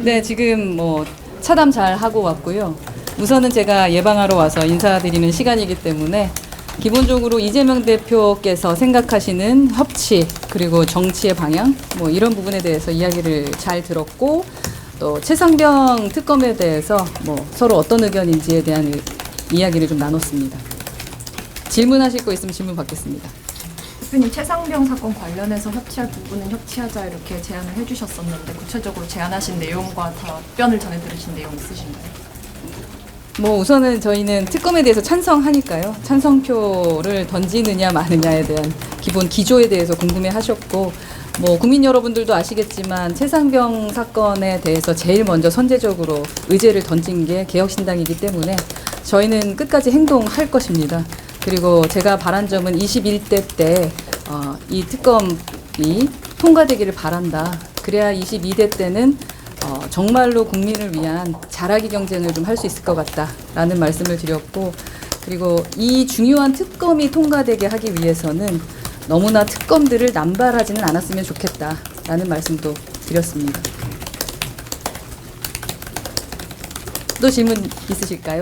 네, 지금 뭐 차담 잘 하고 왔고요. 우선은 제가 예방하러 와서 인사드리는 시간이기 때문에 기본적으로 이재명 대표께서 생각하시는 협치 그리고 정치의 방향 뭐 이런 부분에 대해서 이야기를 잘 들었고, 또 최상병 특검에 대해서 뭐 서로 어떤 의견인지에 대한 이야기를 좀 나눴습니다. 질문하실 거 있으면 질문 받겠습니다. 대표님, 최상병 사건 관련해서 협치할 부분은 협치하자 이렇게 제안을 해주셨었는데 구체적으로 제안하신 내용과 답변을 전해 들으신 내용 있으신가요? 뭐 우선은 저희는 특검에 대해서 찬성하니까요. 찬성표를 던지느냐 마느냐에 대한 기본 기조에 대해서 궁금해하셨고, 뭐 국민 여러분들도 아시겠지만 최상병 사건에 대해서 제일 먼저 선제적으로 의제를 던진 게 개혁신당이기 때문에 저희는 끝까지 행동할 것입니다. 그리고 제가 바란 점은 21대 때 이 특검이 통과되기를 바란다. 그래야 22대 때는 정말로 국민을 위한 잘하기 경쟁을 좀 할 수 있을 것 같다라는 말씀을 드렸고, 그리고 이 중요한 특검이 통과되게 하기 위해서는 너무나 특검들을 남발하지는 않았으면 좋겠다라는 말씀도 드렸습니다. 또 질문 있으실까요?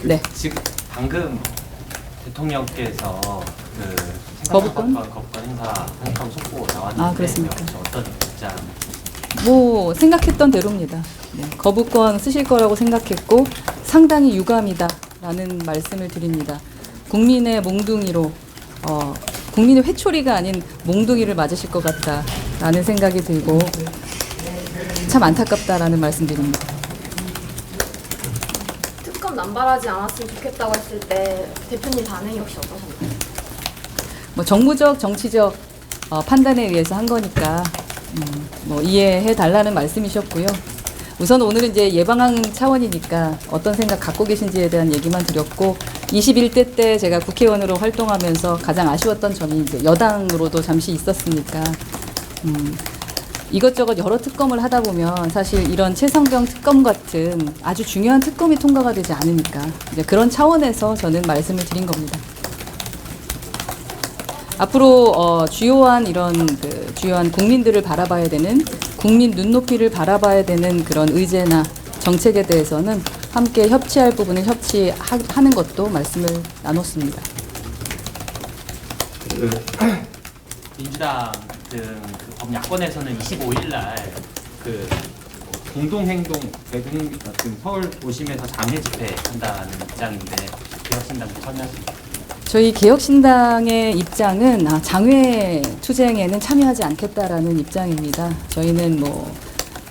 네. 지금 방금 대통령께서 그 거부권 행사 한다고 속보 나왔는데, 아, 그렇습니까? 어떤 입장? 뭐 생각했던 대로입니다. 네, 거부권 쓰실 거라고 생각했고 상당히 유감이다라는 말씀을 드립니다. 국민의 몽둥이로 국민의 회초리가 아닌 몽둥이를 맞으실 것 같다라는 생각이 들고 참 안타깝다라는 말씀드립니다. 특검 남발하지 않았으면 좋겠다고 했을 때 대표님 반응이 혹시 어떠셨나요? 뭐 정무적 정치적 판단에 의해서 한 거니까 뭐 이해해 달라는 말씀이셨고요. 우선 오늘은 이제 예방하는 차원이니까 어떤 생각 갖고 계신지에 대한 얘기만 드렸고, 21대 때 제가 국회의원으로 활동하면서 가장 아쉬웠던 점이 이제 여당으로도 잠시 있었으니까 이것저것 여러 특검을 하다 보면 사실 이런 최상병 특검 같은 아주 중요한 특검이 통과가 되지 않으니까 이제 그런 차원에서 저는 말씀을 드린 겁니다. 앞으로 주요한 이런 주요한 국민들을 바라봐야 되는, 국민 눈높이를 바라봐야 되는 그런 의제나 정책에 대해서는 함께 협치할 부분은 협치하는 것도 말씀을 나눴습니다. 민주당 등 법 야권에서는 25일 날 그 공동행동 대중 같은 서울 도심에서 장외 집회 한다는 입장인데 개혁신당도 참여하십니까? 저희 개혁신당의 입장은 장외 투쟁에는 참여하지 않겠다라는 입장입니다. 저희는 뭐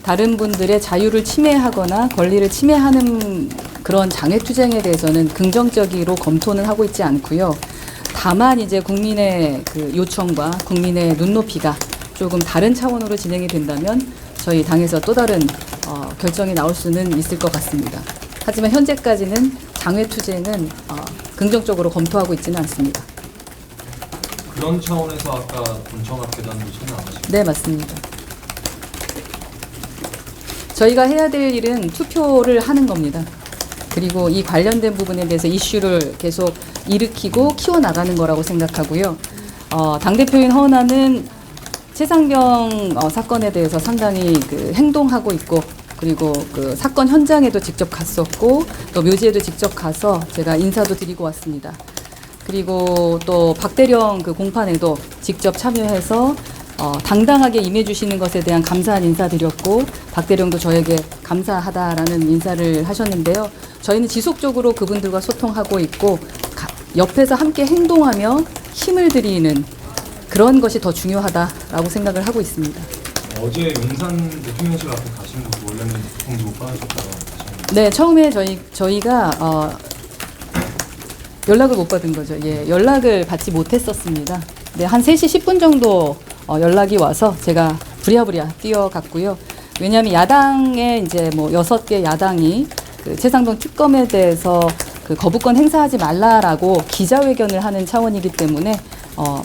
다른 분들의 자유를 침해하거나 권리를 침해하는 그런 장외 투쟁에 대해서는 긍정적으로 검토는 하고 있지 않고요. 다만 이제 국민의 그 요청과 국민의 눈높이가 조금 다른 차원으로 진행이 된다면 저희 당에서 또 다른 결정이 나올 수는 있을 것 같습니다. 하지만 현재까지는 장외 투쟁은 긍정적으로 검토하고 있지는 않습니다. 그런 차원에서 아까 본청합계단도 참여 안 하십니까? 네, 맞습니다. 저희가 해야 될 일은 투표를 하는 겁니다. 그리고 이 관련된 부분에 대해서 이슈를 계속 일으키고 키워나가는 거라고 생각하고요. 당대표인 허은하는 최상병 사건에 대해서 상당히 행동하고 있고, 그리고 그 사건 현장에도 직접 갔었고 또 묘지에도 직접 가서 제가 인사도 드리고 왔습니다. 그리고 또 박대령 그 공판에도 직접 참여해서 당당하게 임해주시는 것에 대한 감사한 인사 드렸고, 박대령도 저에게 감사하다라는 인사를 하셨는데요. 저희는 지속적으로 그분들과 소통하고 있고 옆에서 함께 행동하며 힘을 드리는 그런 것이 더 중요하다라고 생각을 하고 있습니다. 어제 용산 대통령실 앞에 가신 것도 원래는 통지 못 받으셨다고 하셨는데. 네, 처음에 저희가 연락을 못 받은 거죠. 예, 연락을 받지 못했었습니다. 네, 한 3시 10분 정도 연락이 와서 제가 부랴부랴 뛰어갔고요. 왜냐하면 야당에 이제 뭐 6개 야당이 그 최상병 특검에 대해서 그 거부권 행사하지 말라라고 기자회견을 하는 차원이기 때문에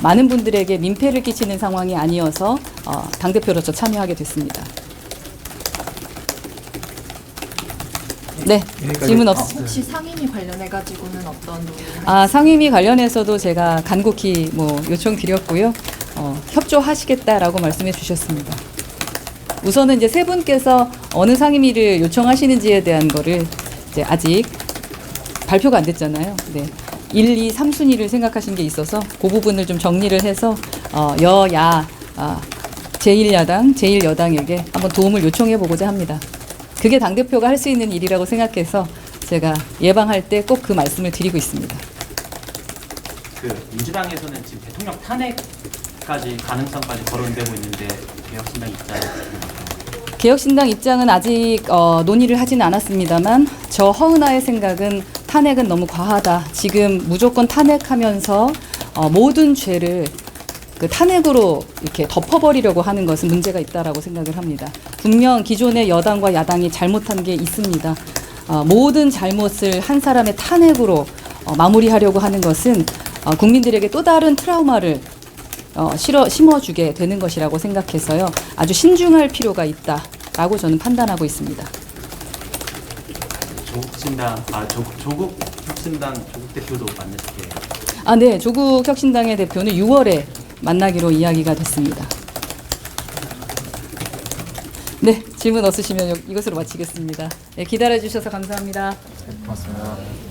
많은 분들에게 민폐를 끼치는 상황이 아니어서 당대표로서 참여하게 됐습니다. 네, 질문 없으시죠? 혹시 상임위 관련해가지고는 어떤 논의? 상임위 관련해서도 제가 간곡히 뭐 요청드렸고요. 협조하시겠다라고 말씀해 주셨습니다. 우선은 이제 세 분께서 어느 상임위를 요청하시는지에 대한 거를 이제 아직 발표가 안 됐잖아요. 네. 1, 2, 3순위를 생각하신 게 있어서 그 부분을 좀 정리를 해서 여야 제1야당, 제1여당에게 한번 도움을 요청해 보고자 합니다. 그게 당대표가 할 수 있는 일이라고 생각해서 제가 예방할 때 꼭 그 말씀을 드리고 있습니다. 그 민주당에서는 지금 대통령 탄핵까지 가능성까지 거론되고 있는데 개혁신당 입장은 개혁신당 입장은 아직 논의를 하지는 않았습니다만 저 허은하의 생각은 탄핵은 너무 과하다. 지금 무조건 탄핵하면서 모든 죄를 그 탄핵으로 이렇게 덮어버리려고 하는 것은 문제가 있다라고 생각을 합니다. 분명 기존의 여당과 야당이 잘못한 게 있습니다. 모든 잘못을 한 사람의 탄핵으로 마무리하려고 하는 것은 국민들에게 또 다른 트라우마를 심어주게 되는 것이라고 생각해서요. 아주 신중할 필요가 있다라고 저는 판단하고 있습니다. 조국 혁신당 조국 대표도 만나실게요. 네. 조국 혁신당의 대표는 6월에 만나기로 이야기가 됐습니다. 네, 질문 없으시면 이것으로 마치겠습니다. 네, 기다려주셔서 감사합니다. 고맙습니다.